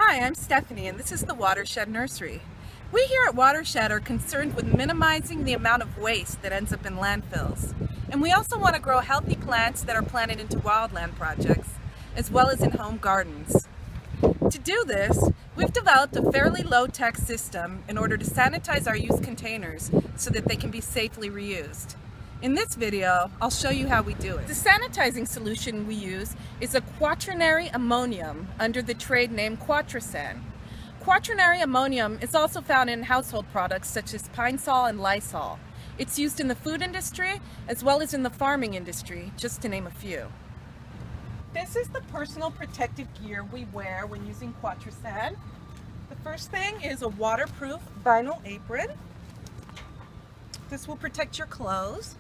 Hi, I'm Stephanie and this is the Watershed Nursery. We here at Watershed are concerned with minimizing the amount of waste that ends up in landfills. And we also want to grow healthy plants that are planted into wildland projects, as well as in home gardens. To do this, we've developed a fairly low-tech system in order to sanitize our used containers so that they can be safely reused. In this video, I'll show you how we do it. The sanitizing solution we use is a quaternary ammonium under the trade name Quatrasan. Quaternary ammonium is also found in household products such as Pine Sol and Lysol. It's used in the food industry as well as in the farming industry, just to name a few. This is the personal protective gear we wear when using Quatrasan. The first thing is a waterproof vinyl apron. This will protect your clothes.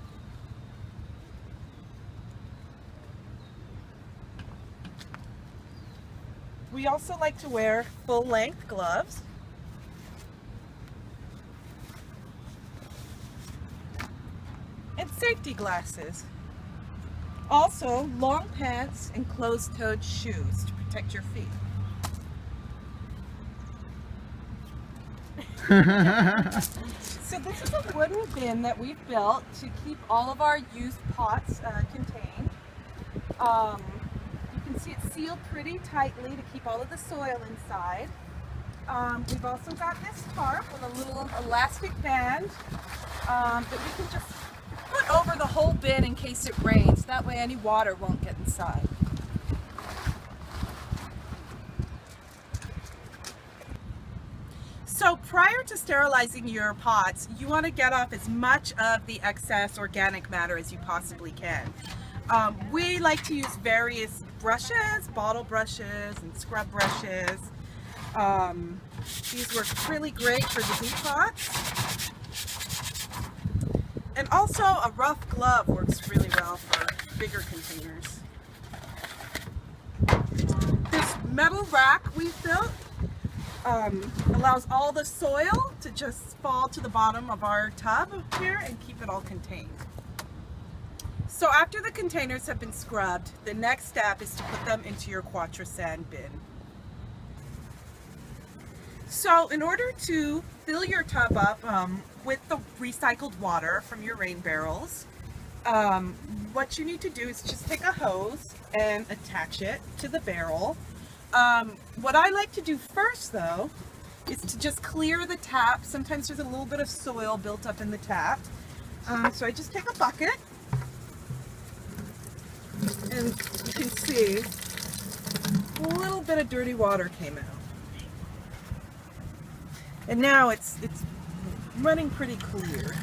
We also like to wear full-length gloves. And safety glasses. Also, long pants and closed-toed shoes to protect your feet. So this is a wooden bin that we've built to keep all of our used pots contained. You can see it's sealed pretty tightly to keep all of the soil inside. We've also got this tarp with a little elastic band that we can just put over the whole bin in case it rains. That way any water won't get inside. So prior to sterilizing your pots, you want to get off as much of the excess organic matter as you possibly can. We like to use various brushes, bottle brushes and scrub brushes. These work really great for the deep pots. And also a rough glove works really well for bigger containers. This metal rack we've built allows all the soil to just fall to the bottom of our tub here and keep it all contained. So after the containers have been scrubbed, the next step is to put them into your Quatrasan bin. So in order to fill your tub up with the recycled water from your rain barrels, what you need to do is just take a hose and attach it to the barrel. What I like to do first though is to just clear the tap. Sometimes there's a little bit of soil built up in the tap. So I just take a bucket and you can see a little bit of dirty water came out. And now it's running pretty clear.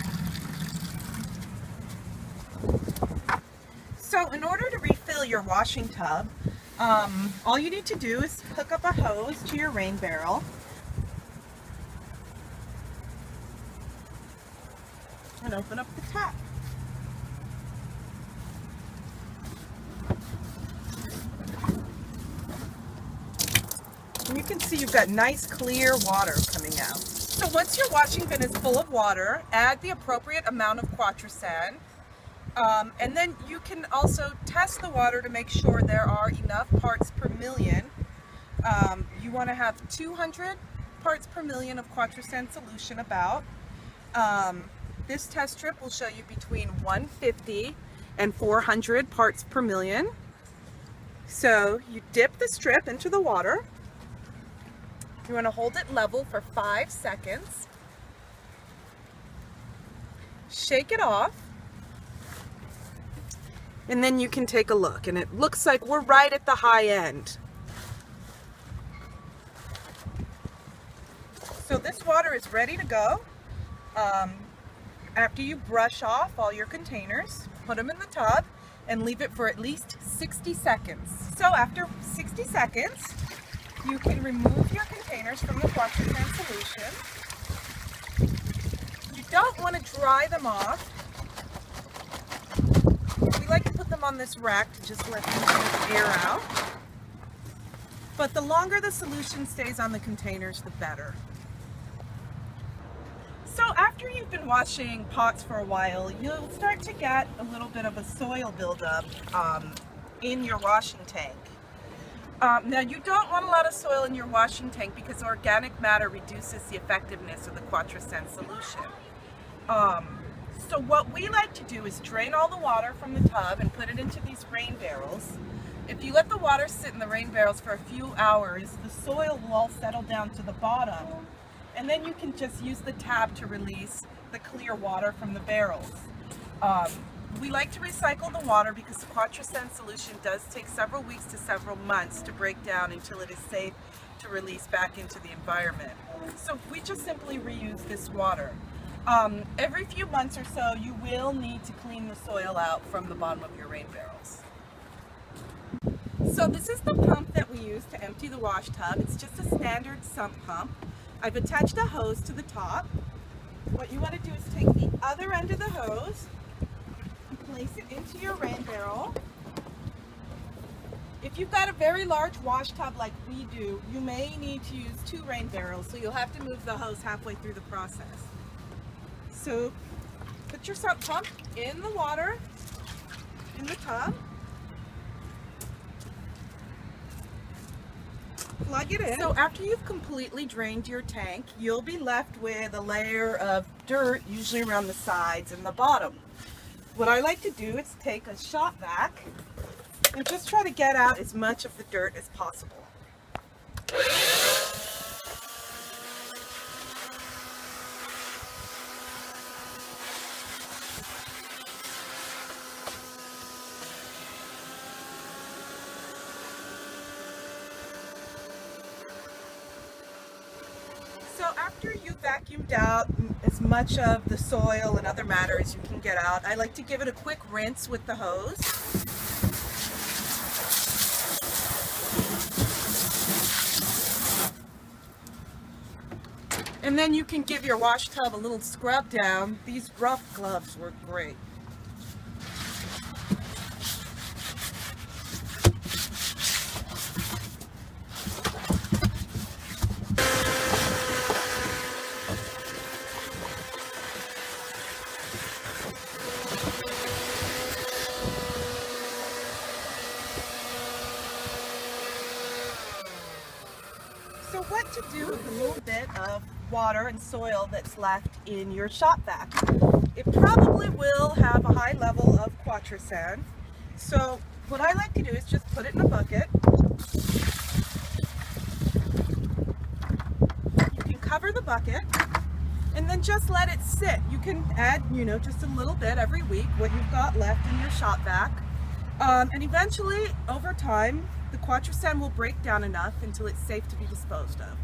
So in order to refill your washing tub, all you need to do is hook up a hose to your rain barrel and open up the tap. And you can see you've got nice clear water coming out. So once your washing bin is full of water, add the appropriate amount of Quatrasan. And then you can also test the water to make sure there are enough parts per million. You want to have 200 parts per million of Quatrasan solution about. This test strip will show you between 150 and 400 parts per million. So you dip the strip into the water. You want to hold it level for 5 seconds. Shake it off. And then you can take a look, and it looks like we're right at the high end. So this water is ready to go. After you brush off all your containers, put them in the tub and leave it for at least 60 seconds. So after 60 seconds, you can remove your containers from the Quatrasan solution. You don't want to dry them off. We like to put them on this rack to just let them air out. But the longer the solution stays on the containers, the better. So after you've been washing pots for a while, you'll start to get a little bit of a soil buildup in your washing tank. Now you don't want a lot of soil in your washing tank because organic matter reduces the effectiveness of the Quatrocen solution. So what we like to do is drain all the water from the tub and put it into these rain barrels. If you let the water sit in the rain barrels for a few hours, the soil will all settle down to the bottom. And then you can just use the tap to release the clear water from the barrels. We like to recycle the water because the Quatrocen solution does take several weeks to several months to break down until it is safe to release back into the environment. So we just simply reuse this water. Every few months or so, you will need to clean the soil out from the bottom of your rain barrels. So this is the pump that we use to empty the wash tub. It's just a standard sump pump. I've attached a hose to the top. What you want to do is take the other end of the hose and place it into your rain barrel. If you've got a very large wash tub like we do, you may need to use 2 rain barrels, so you'll have to move the hose halfway through the process. So put your sump pump in the water, in the tub, plug it in. So after you've completely drained your tank, you'll be left with a layer of dirt, usually around the sides and the bottom. What I like to do is take a shop vac and just try to get out as much of the dirt as possible. So after you've vacuumed out as much of the soil and other matter as you can get out, I like to give it a quick rinse with the hose. And then you can give your wash tub a little scrub down. These rough gloves work great. So what to do with the little bit of water and soil that's left in your shop vac? It probably will have a high level of Quatrocen. So what I like to do is just put it in a bucket. You can cover the bucket and then just let it sit. You can add, just a little bit every week, what you've got left in your shop vac. And eventually, over time, the Quatrocen will break down enough until it's safe to be disposed of.